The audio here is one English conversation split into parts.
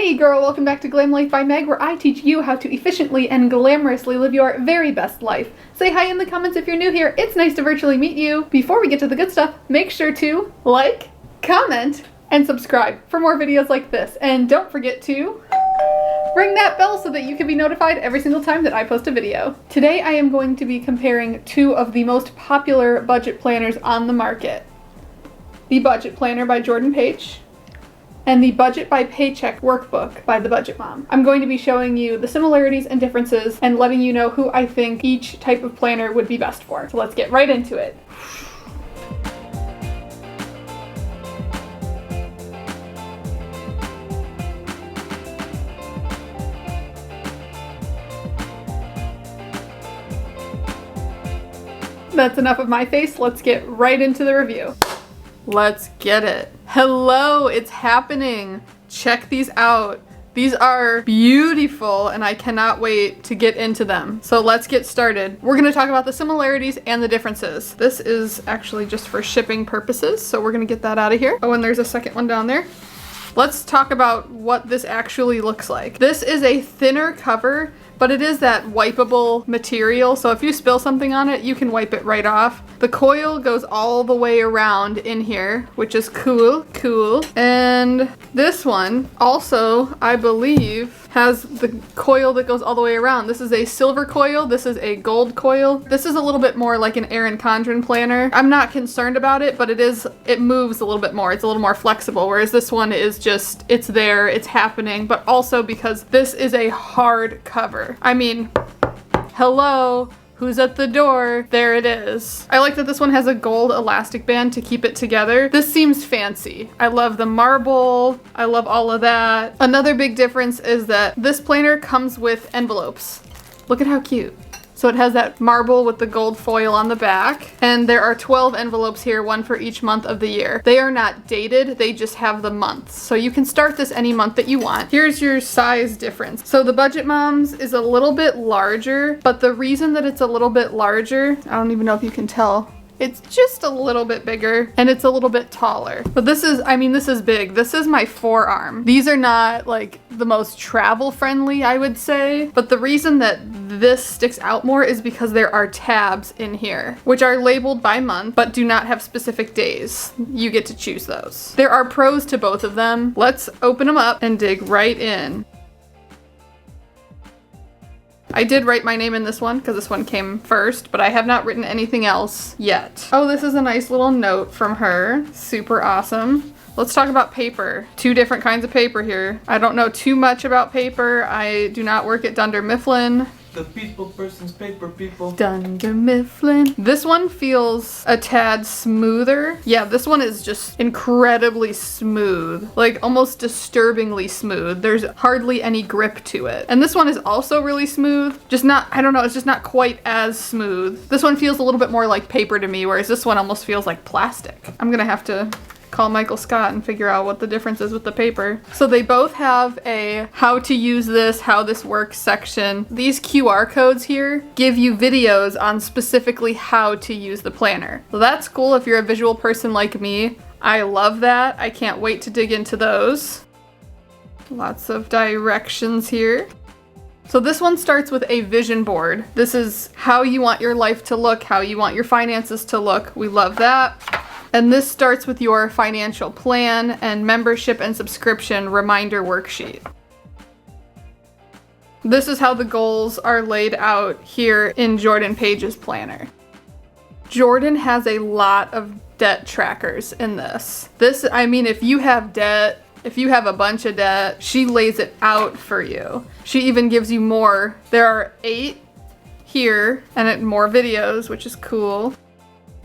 Hey girl, welcome back to Glam Life by Meg, where I teach you how to efficiently and glamorously live your very best life. Say hi in the comments if you're new here. It's nice to virtually meet you. Before we get to the good stuff, make sure to like, comment, and subscribe for more videos like this. And don't forget to ring that bell so that you can be notified every single time that I post a video. Today I am going to be comparing two of the most popular budget planners on the market. The Budget Planner by Jordan Page and the Budget by Paycheck Workbook by the Budget Mom. I'm going to be showing you the similarities and differences and letting you know who I think each type of planner would be best for. So let's get right into it. That's enough of my face. Let's get right into the review. Let's get it. Hello, it's happening. Check these out. These are beautiful and I cannot wait to get into them. So let's get started. We're gonna talk about the similarities and the differences. This is actually just for shipping purposes, so we're gonna get that out of here. Oh, and there's a second one down there. Let's talk about what this actually looks like. This is a thinner cover, but it is that wipeable material, so if you spill something on it, you can wipe it right off. The coil goes all the way around in here, which is cool. And this one also, I believe, has the coil that goes all the way around. This is a silver coil, this is a gold coil. This is a little bit more like an Erin Condren planner. I'm not concerned about it, but it moves a little bit more. It's a little more flexible, whereas this one is just, it's there, it's happening, but also because this is a hard cover. I mean, hello, who's at the door? There it is. I like that this one has a gold elastic band to keep it together. This seems fancy. I love the marble. I love all of that. Another big difference is that this planner comes with envelopes. Look at how cute. So it has that marble with the gold foil on the back. And there are 12 envelopes here, one for each month of the year. They are not dated, they just have the months. So you can start this any month that you want. Here's your size difference. So the Budget Mom's is a little bit larger, but the reason that it's a little bit larger, I don't even know if you can tell. It's just a little bit bigger and it's a little bit taller. But this is, I mean, this is big. This is my forearm. These are not like the most travel friendly, I would say. But the reason that this sticks out more is because there are tabs in here, which are labeled by month, but do not have specific days. You get to choose those. There are pros to both of them. Let's open them up and dig right in. I did write my name in this one because this one came first, but I have not written anything else yet. Oh, this is a nice little note from her. Super awesome. Let's talk about paper. Two different kinds of paper here. I don't know too much about paper. I do not work at Dunder Mifflin. The people person's paper people. Dunder Mifflin. This one feels a tad smoother. Yeah, this one is just incredibly smooth. Like almost disturbingly smooth. There's hardly any grip to it. And this one is also really smooth. Just not, I don't know, it's just not quite as smooth. This one feels a little bit more like paper to me, whereas this one almost feels like plastic. I'm gonna have to call Michael Scott and figure out what the difference is with the paper. So they both have a how to use this, how this works section. These QR codes here give you videos on specifically how to use the planner. So that's cool if you're a visual person like me. I love that. I can't wait to dig into those. Lots of directions here. So this one starts with a vision board. This is how you want your life to look, how you want your finances to look. We love that. And this starts with your financial plan and membership and subscription reminder worksheet. This is how the goals are laid out here in Jordan Page's planner. Jordan has a lot of debt trackers in this. I mean, if you have debt, if you have a bunch of debt, she lays it out for you. She even gives you more. There are 8 here and more videos, which is cool.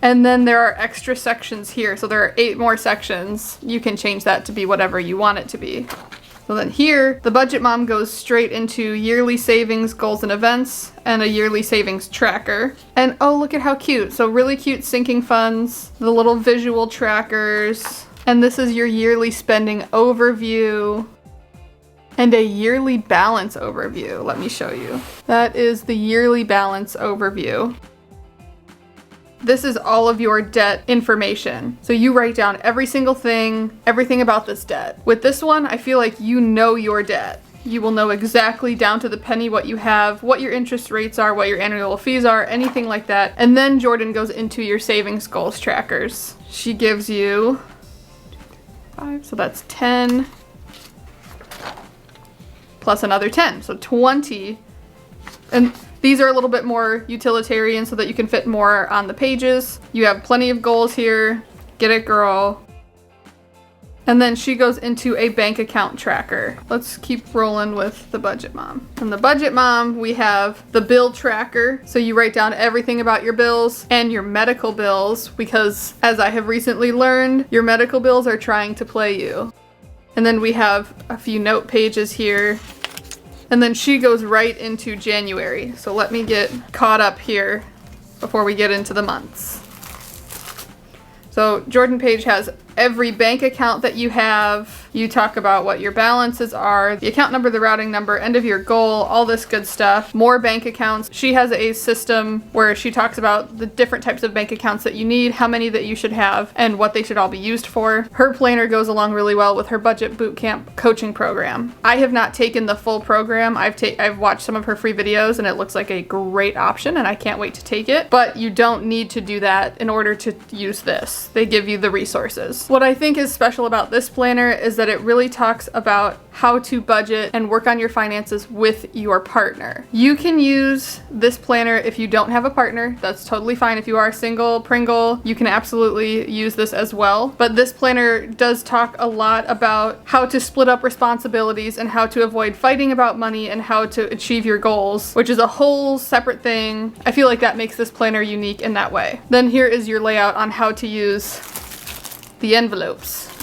And then there are extra sections here. So there are 8 more sections. You can change that to be whatever you want it to be. So then here, the Budget Mom goes straight into yearly savings, goals and events, and a yearly savings tracker. And oh, look at how cute. So really cute sinking funds, the little visual trackers. And this is your yearly spending overview. And a yearly balance overview. Let me show you. That is the yearly balance overview. This is all of your debt information. So you write down every single thing, everything about this debt. With this one, I feel like you know your debt. You will know exactly down to the penny what you have, what your interest rates are, what your annual fees are, anything like that. And then Jordan goes into your savings goals trackers. She gives you 5, so that's 10 plus another 10, so 20. And these are a little bit more utilitarian so that you can fit more on the pages. You have plenty of goals here. Get it, girl. And then she goes into a bank account tracker. Let's keep rolling with the Budget Mom. From the Budget Mom, we have the bill tracker. So you write down everything about your bills and your medical bills because, as I have recently learned, your medical bills are trying to play you. And then we have a few note pages here. And then she goes right into January. So let me get caught up here before we get into the months. So Jordan Page has every bank account that you have. You talk about what your balances are, the account number, the routing number, end of your goal, all this good stuff. More bank accounts. She has a system where she talks about the different types of bank accounts that you need, how many that you should have, and what they should all be used for. Her planner goes along really well with her budget bootcamp coaching program. I have not taken the full program. I've watched some of her free videos and it looks like a great option and I can't wait to take it. But you don't need to do that in order to use this. They give you the resources. What I think is special about this planner is that it really talks about how to budget and work on your finances with your partner. You can use this planner if you don't have a partner. That's totally fine. If you are single, Pringle, you can absolutely use this as well. But this planner does talk a lot about how to split up responsibilities and how to avoid fighting about money and how to achieve your goals, which is a whole separate thing. I feel like that makes this planner unique in that way. Then here is your layout on how to use the envelopes.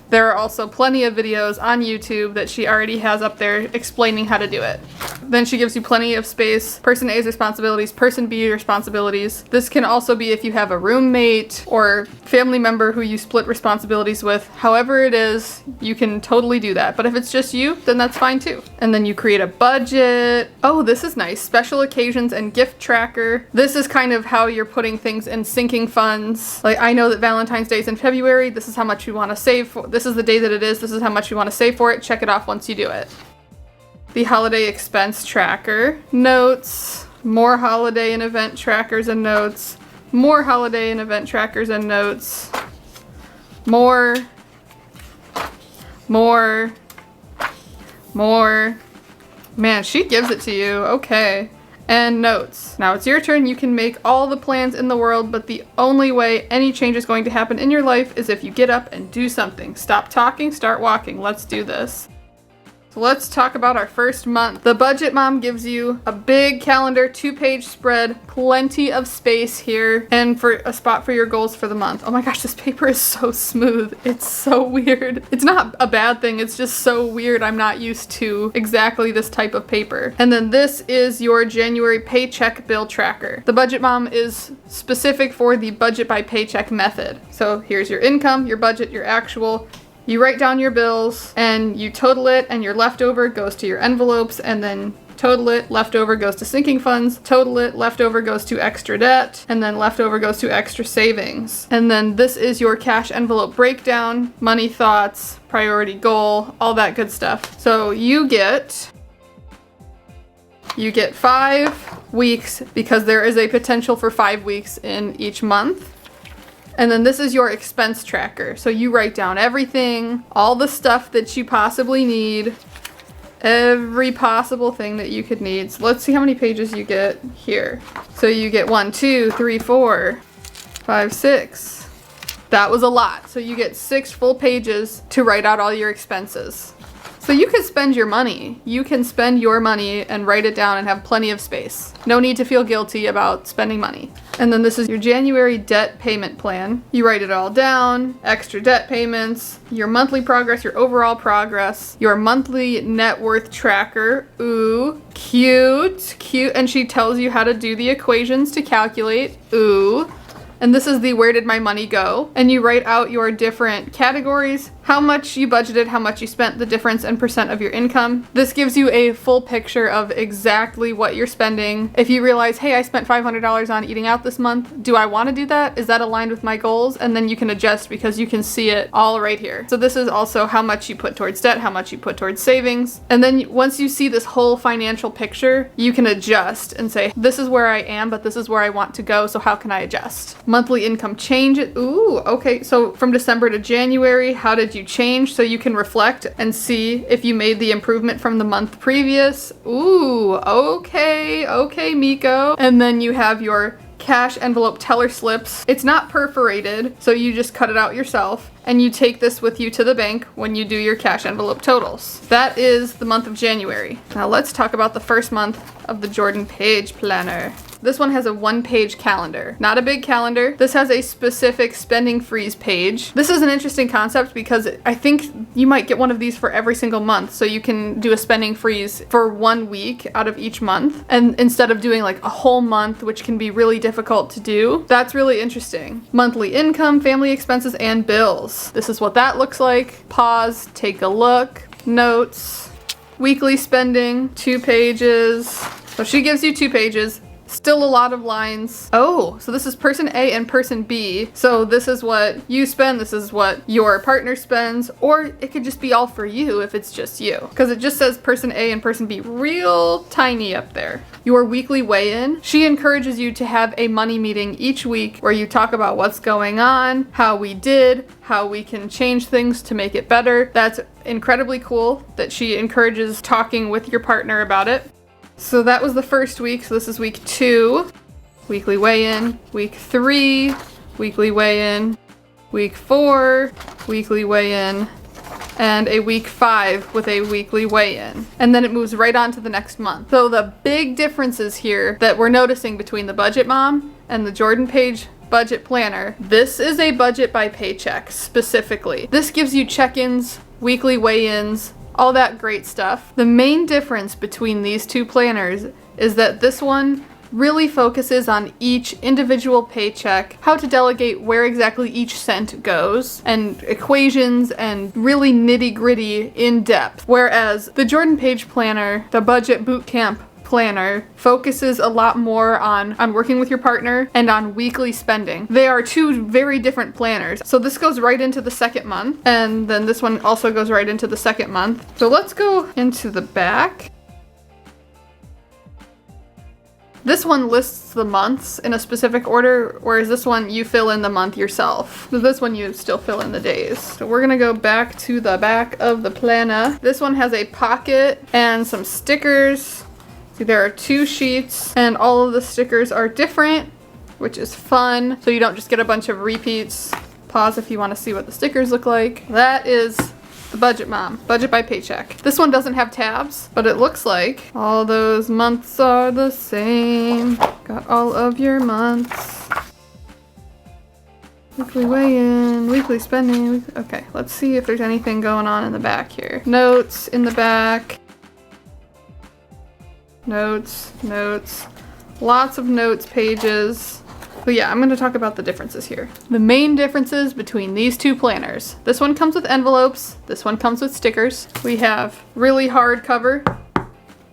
There are also plenty of videos on YouTube that she already has up there explaining how to do it. Then she gives you plenty of space. Person A's responsibilities, person B responsibilities. This can also be if you have a roommate or family member who you split responsibilities with. However it is, you can totally do that. But if it's just you, then that's fine too. And then you create a budget. Oh, this is nice. Special occasions and gift tracker. This is kind of how you're putting things in sinking funds. Like I know that Valentine's Day is in February. This is how much you want to save for. This is the day that it is. This is how much you want to save for it. Check it off once you do it. The holiday expense tracker, notes, more holiday and event trackers and notes, more holiday and event trackers and notes, more. Man, she gives it to you. Okay. And notes. Now it's your turn. You can make all the plans in the world, but the only way any change is going to happen in your life is if you get up and do something. Stop talking, start walking. Let's do this. So let's talk about our first month. The Budget Mom gives you a big calendar, 2-page spread, plenty of space here, and for a spot for your goals for the month. Oh my gosh, this paper is so smooth. It's so weird. It's not a bad thing, it's just so weird. I'm not used to exactly this type of paper. And then this is your January paycheck bill tracker. The Budget Mom is specific for the budget by paycheck method. So here's your income, your budget, your actual. You write down your bills and you total it, and your leftover goes to your envelopes, and then total it, leftover goes to sinking funds, total it, leftover goes to extra debt, and then leftover goes to extra savings. And then this is your cash envelope breakdown, money thoughts, priority goal, all that good stuff. So you get 5 weeks because there is a potential for 5 weeks in each month. And then this is your expense tracker. So you write down everything, all the stuff that you possibly need, every possible thing that you could need. So let's see how many pages you get here. So you get 1, 2, 3, 4, 5, 6. That was a lot. So you get 6 full pages to write out all your expenses. So you can spend your money. You can spend your money and write it down and have plenty of space. No need to feel guilty about spending money. And then this is your January debt payment plan. You write it all down, extra debt payments, your monthly progress, your overall progress, your monthly net worth tracker. Ooh, cute, cute. And she tells you how to do the equations to calculate. Ooh. And this is the where did my money go? And you write out your different categories, how much you budgeted, how much you spent, the difference and percent of your income. This gives you a full picture of exactly what you're spending. If you realize, hey, I spent $500 on eating out this month, do I want to do that? Is that aligned with my goals? And then you can adjust because you can see it all right here. So this is also how much you put towards debt, how much you put towards savings. And then once you see this whole financial picture, you can adjust and say, this is where I am, but this is where I want to go, so how can I adjust? Monthly income change. Ooh, okay, so from December to January, how did you change? So you can reflect and see if you made the improvement from the month previous. Ooh, okay, Miko. And then you have your cash envelope teller slips. It's not perforated, so you just cut it out yourself, and you take this with you to the bank when you do your cash envelope totals. That is the month of January. Now let's talk about the first month of the Jordan Page Planner. This one has a 1-page calendar, not a big calendar. This has a specific spending freeze page. This is an interesting concept because I think you might get one of these for every single month. So you can do a spending freeze for 1 week out of each month. And instead of doing like a whole month, which can be really difficult to do, that's really interesting. Monthly income, family expenses, and bills. This is what that looks like. Pause, take a look, notes, weekly spending, 2 pages. So she gives you 2 pages. Still a lot of lines. Oh, so this is person A and person B. So this is what you spend, this is what your partner spends, or it could just be all for you if it's just you. Because it just says person A and person B real tiny up there. Your weekly weigh-in. She encourages you to have a money meeting each week where you talk about what's going on, how we did, how we can change things to make it better. That's incredibly cool that she encourages talking with your partner about it. So that was the first week, so this is week 2, weekly weigh-in, week 3, weekly weigh-in, week 4, weekly weigh-in, and a week 5 with a weekly weigh-in. And then it moves right on to the next month. So the big differences here that we're noticing between the Budget Mom and the Jordan Page Budget Planner, this is a budget by paycheck specifically. This gives you check-ins, weekly weigh-ins, all that great stuff. The main difference between these 2 planners is that this one really focuses on each individual paycheck, how to delegate where exactly each cent goes, and equations and really nitty-gritty in depth. Whereas the Jordan Page Planner, the Budget Bootcamp Planner, focuses a lot more on working with your partner and on weekly spending. They are 2 very different planners. So this goes right into the second month, and then this one also goes right into the second month. So let's go into the back. This one lists the months in a specific order, whereas this one you fill in the month yourself. So this one you still fill in the days. So we're gonna go back to the back of the planner. This one has a pocket and some stickers. See, there are 2 sheets and all of the stickers are different, which is fun. So you don't just get a bunch of repeats. Pause if you want to see what the stickers look like. That is the Budget Mom, Budget by Paycheck. This one doesn't have tabs, but it looks like all those months are the same. Got all of your months. Weekly weigh-in, weekly spending. Okay, let's see if there's anything going on in the back here. Notes in the back. Notes, lots of notes pages. But yeah, I'm going to talk about the differences here. The main differences between these 2 planners. This one comes with envelopes, this one comes with stickers. We have really hard cover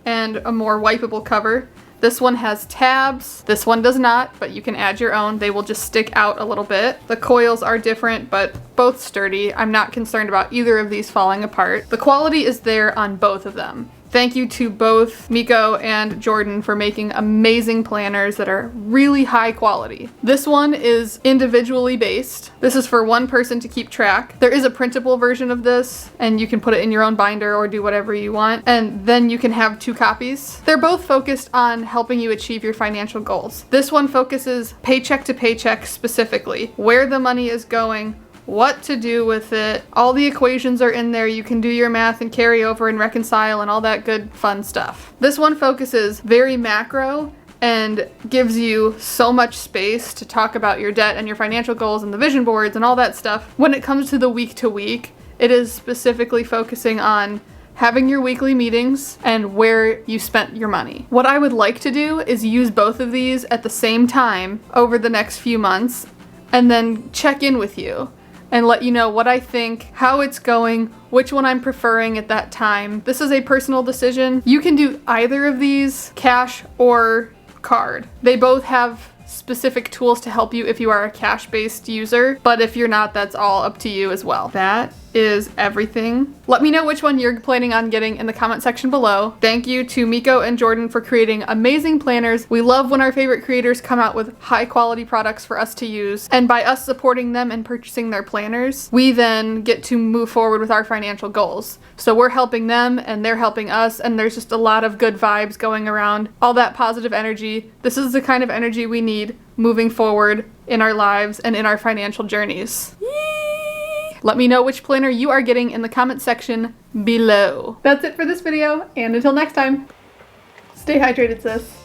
and a more wipeable cover. This one has tabs, this one does not, but you can add your own. They will just stick out a little bit. The coils are different, but both sturdy. I'm not concerned about either of these falling apart. The quality is there on both of them. Thank you to both Miko and Jordan for making amazing planners that are really high quality. This one is individually based. This is for one person to keep track. There is a printable version of this, and you can put it in your own binder or do whatever you want, and then you can have 2 copies. They're both focused on helping you achieve your financial goals. This one focuses paycheck to paycheck specifically, where the money is going, what to do with it. All the equations are in there. You can do your math and carry over and reconcile and all that good fun stuff. This one focuses very macro and gives you so much space to talk about your debt and your financial goals and the vision boards and all that stuff. When it comes to the week to week, it is specifically focusing on having your weekly meetings and where you spent your money. What I would like to do is use both of these at the same time over the next few months and then check in with you and let you know what I think, how it's going, which one I'm preferring at that time. This is a personal decision. You can do either of these, cash or card. They both have specific tools to help you if you are a cash-based user, but if you're not, that's all up to you as well. That is everything. Let me know which one you're planning on getting in the comment section below. Thank you to Miko and Jordan for creating amazing planners. We love when our favorite creators come out with high quality products for us to use, and by us supporting them and purchasing their planners, we then get to move forward with our financial goals. So we're helping them and they're helping us, and there's just a lot of good vibes going around, all that positive energy. This is the kind of energy we need moving forward in our lives and in our financial journeys. Let me know which planner you are getting in the comment section below. That's it for this video, and until next time, stay hydrated, sis.